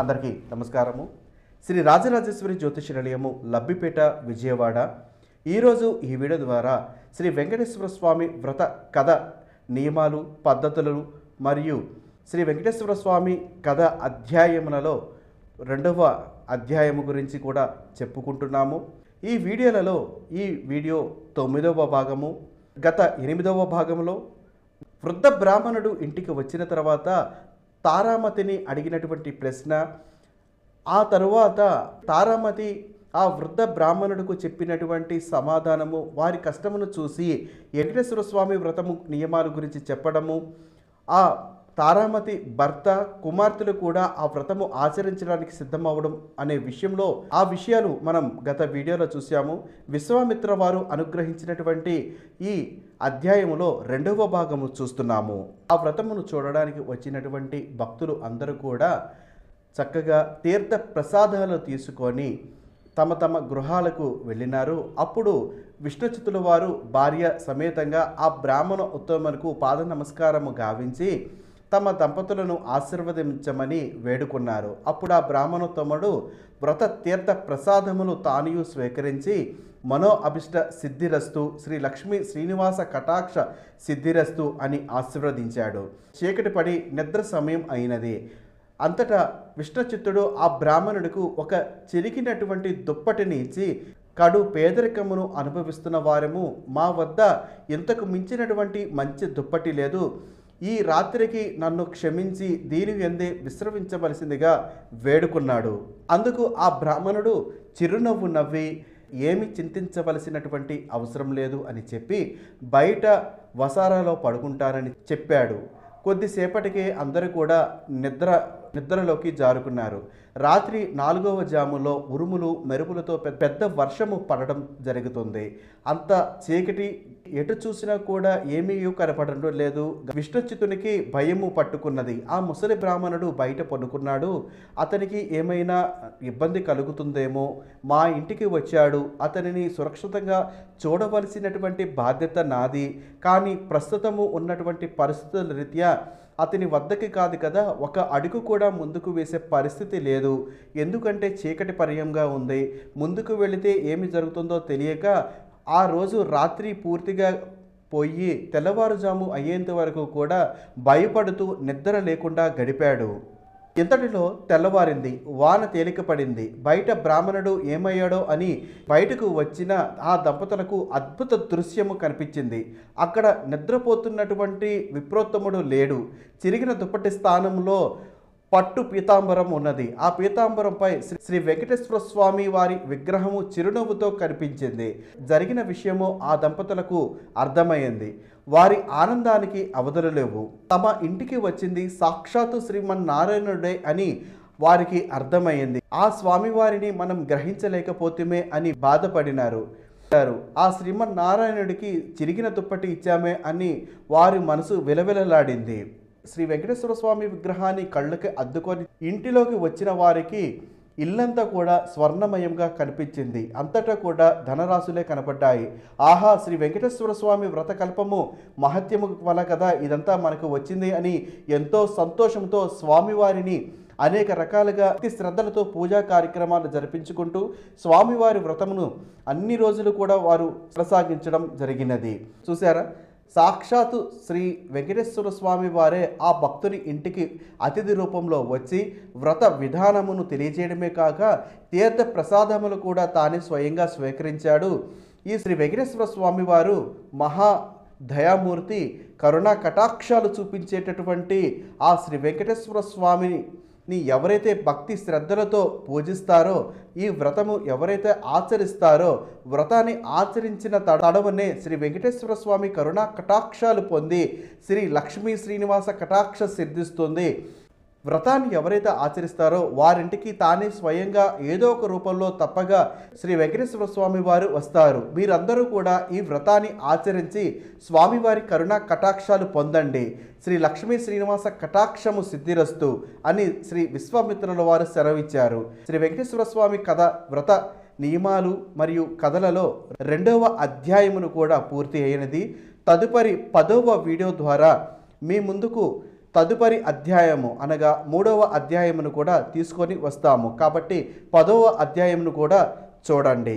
అందరికీ నమస్కారము. శ్రీ రాజరాజేశ్వరి జ్యోతిష నిలయము లబ్బిపేట విజయవాడ. ఈరోజు ఈ వీడియో ద్వారా శ్రీ వెంకటేశ్వర స్వామి వ్రత కథ నియమాలు పద్ధతులు మరియు శ్రీ వెంకటేశ్వర స్వామి కథ అధ్యాయములలో రెండవ అధ్యాయము గురించి కూడా చెప్పుకుంటున్నాము. ఈ వీడియోలలో ఈ వీడియో 9వ భాగము. గత 8వ భాగంలో వృద్ధ బ్రాహ్మణుడు ఇంటికి వచ్చిన తర్వాత తారామతిని అడిగినటువంటి ప్రశ్న, ఆ తరువాత తారామతి ఆ వృద్ధ బ్రాహ్మణుడికి చెప్పినటువంటి సమాధానము, వారి కష్టమును చూసి వెంకటేశ్వర స్వామి వ్రతము నియమాల గురించి చెప్పడము, ఆ తారామతి భర్త కుమార్తెలు కూడా ఆ వ్రతము ఆచరించడానికి సిద్ధమవ్వడం అనే విషయంలో ఆ విషయాలు మనం గత వీడియోలో చూసాము. విశ్వామిత్ర వారు అనుగ్రహించినటువంటి ఈ అధ్యాయములో రెండవ భాగము చూస్తున్నాము. ఆ వ్రతమును చూడడానికి వచ్చినటువంటి భక్తులు అందరూ కూడా చక్కగా తీర్థ ప్రసాదాలు తీసుకొని తమ తమ గృహాలకు వెళ్ళినారు. అప్పుడు విష్ణుచిత్తుల వారు భార్య సమేతంగా ఆ బ్రాహ్మణ ఉత్తములకు పాద నమస్కారము గావించి తమ దంపతులను ఆశీర్వదించమని వేడుకున్నారు. అప్పుడు ఆ బ్రాహ్మణోత్తముడు వ్రత తీర్థ ప్రసాదములు తానియు స్వీకరించి మనో అభిష్ట సిద్ధిరస్తు, శ్రీ లక్ష్మీ శ్రీనివాస కటాక్ష సిద్ధిరస్తు అని ఆశీర్వదించాడు. చీకటి పడి నిద్ర సమయం అయినది. అంతటా విష్ణుచిత్తుడు ఆ బ్రాహ్మణుడికి ఒక చిరిగినటువంటి దుప్పటిని ఇచ్చి, కడు పేదరికమును అనుభవిస్తున్న వారము, మా వద్ద ఇంతకు మించినటువంటి మంచి దుప్పటి లేదు. ఈ రాత్రికి నన్ను క్షమించి దీని ఎందే విశ్రమించవలసిందిగా వేడుకున్నాడు. అందుకు ఆ బ్రాహ్మణుడు చిరునవ్వు నవ్వి, ఏమి చింతించవలసినటువంటి అవసరం లేదు అని చెప్పి బయట వసారాలో పడుకుంటానని చెప్పాడు. కొద్దిసేపటికే అందరూ కూడా నిద్రలోకి జారుకున్నారు. రాత్రి 4వ జాములో ఉరుములు మెరుపులతో పెద్ద వర్షము పడడం జరుగుతుంది. అంత చీకటి, ఎటు చూసినా కూడా ఏమీ కనపడడం లేదు. విష్ణుచిత్తునికి భయము పట్టుకున్నది. ఆ ముసలి బ్రాహ్మణుడు బయట పడుకున్నాడు. అతనికి ఏమైనా ఇబ్బంది కలుగుతుందేమో, మా ఇంటికి వచ్చాడు, అతనిని సురక్షితంగా చూడవలసినటువంటి బాధ్యత నాది. కానీ ప్రస్తుతము ఉన్నటువంటి పరిస్థితుల రీత్యా అతని వద్దకి కాదు కదా, ఒక అడుగు కూడా ముందుకు వేసే పరిస్థితి లేదు. ఎందుకంటే చీకటి పర్యంగా ఉంది. ముందుకు వెళితే ఏమి జరుగుతుందో తెలియక ఆ రోజు రాత్రి పూర్తిగా పోయి తెల్లవారుజాము అయ్యేంత వరకు కూడా భయపడుతూ నిద్ర లేకుండా గడిపాడు. ఇంతటిలో తెల్లవారింది. వాన తేలిక పడింది. బయట బ్రాహ్మణుడు ఏమయ్యాడో అని బయటకు వచ్చిన ఆ దంపతులకు అద్భుత దృశ్యము కనిపించింది. అక్కడ నిద్రపోతున్నటువంటి విప్రోత్తముడు లేడు. చిరిగిన దుప్పటి స్థానంలో పట్టు పీతాంబరం ఉన్నది. ఆ పీతాంబరంపై శ్రీ వెంకటేశ్వర స్వామి వారి విగ్రహము చిరునవ్వుతో కనిపించింది. జరిగిన విషయము ఆ దంపతులకు అర్థమైంది. వారి ఆనందానికి అవధులు లేవు. తమ ఇంటికి వచ్చింది సాక్షాత్తు శ్రీమన్నారాయణుడే అని వారికి అర్థమైంది. ఆ స్వామివారిని మనం గ్రహించలేకపోతేమే అని బాధపడినారు. ఆ శ్రీమన్నారాయణుడికి చిరిగిన దుప్పటి ఇచ్చామే అని వారి మనసు విలవిలలాడింది. శ్రీ వెంకటేశ్వర స్వామి విగ్రహాన్ని కళ్ళకి అద్దుకొని ఇంటిలోకి వచ్చిన వారికి ఇల్లంతా కూడా స్వర్ణమయంగా కనిపించింది. అంతటా కూడా ధనరాశులే కనపడ్డాయి. ఆహా, శ్రీ వెంకటేశ్వర స్వామి వ్రతకల్పము మహత్యము వల్ల కదా ఇదంతా మనకు వచ్చింది అని ఎంతో సంతోషంతో స్వామివారిని అనేక రకాలుగా అతి శ్రద్ధలతో పూజా కార్యక్రమాలు జరిపించుకుంటూ స్వామివారి వ్రతమును అన్ని రోజులు కూడా వారు కొనసాగించడం జరిగినది. చూసారా, సాక్షాత్తు శ్రీ వెంకటేశ్వర స్వామి వారే ఆ భక్తుని ఇంటికి అతిథి రూపంలో వచ్చి వ్రత విధానమును తెలియజేయడమే కాక తీర్థ ప్రసాదములు కూడా తానే స్వయంగా స్వీకరించాడు. ఈ శ్రీ వెంకటేశ్వర స్వామి వారు మహా దయామూర్తి, కరుణా కటాక్షాలు చూపించేటటువంటి ఆ శ్రీ వెంకటేశ్వర స్వామిని ఎవరైతే భక్తి శ్రద్ధలతో పూజిస్తారో, ఈ వ్రతము ఎవరైతే ఆచరిస్తారో, వ్రతాన్ని ఆచరించిన తడవనే శ్రీ వెంకటేశ్వర స్వామి కరుణా కటాక్షాలు పొంది శ్రీ లక్ష్మీ శ్రీనివాస కటాక్ష సిద్ధిస్తుంది. వ్రతాన్ని ఎవరైతే ఆచరిస్తారో వారింటికి తానే స్వయంగా ఏదో ఒక రూపంలో తప్పగా శ్రీ వెంకటేశ్వర స్వామి వారు వస్తారు. మీరందరూ కూడా ఈ వ్రతాన్ని ఆచరించి స్వామివారి కరుణా కటాక్షాలు పొందండి. శ్రీ లక్ష్మీ శ్రీనివాస కటాక్షము సిద్ధిరస్తు అని శ్రీ విశ్వామిత్రుల వారు సెలవిచ్చారు. శ్రీ వెంకటేశ్వర స్వామి కథ వ్రత నియమాలు మరియు కథలలో రెండవ అధ్యాయమును కూడా పూర్తి అయినది. తదుపరి 10వ వీడియో ద్వారా మీ ముందుకు తదుపరి అధ్యాయము అనగా 3వ అధ్యాయమును కూడా తీసుకొని వస్తాము. కాబట్టి 10వ అధ్యాయమును కూడా చూడండి.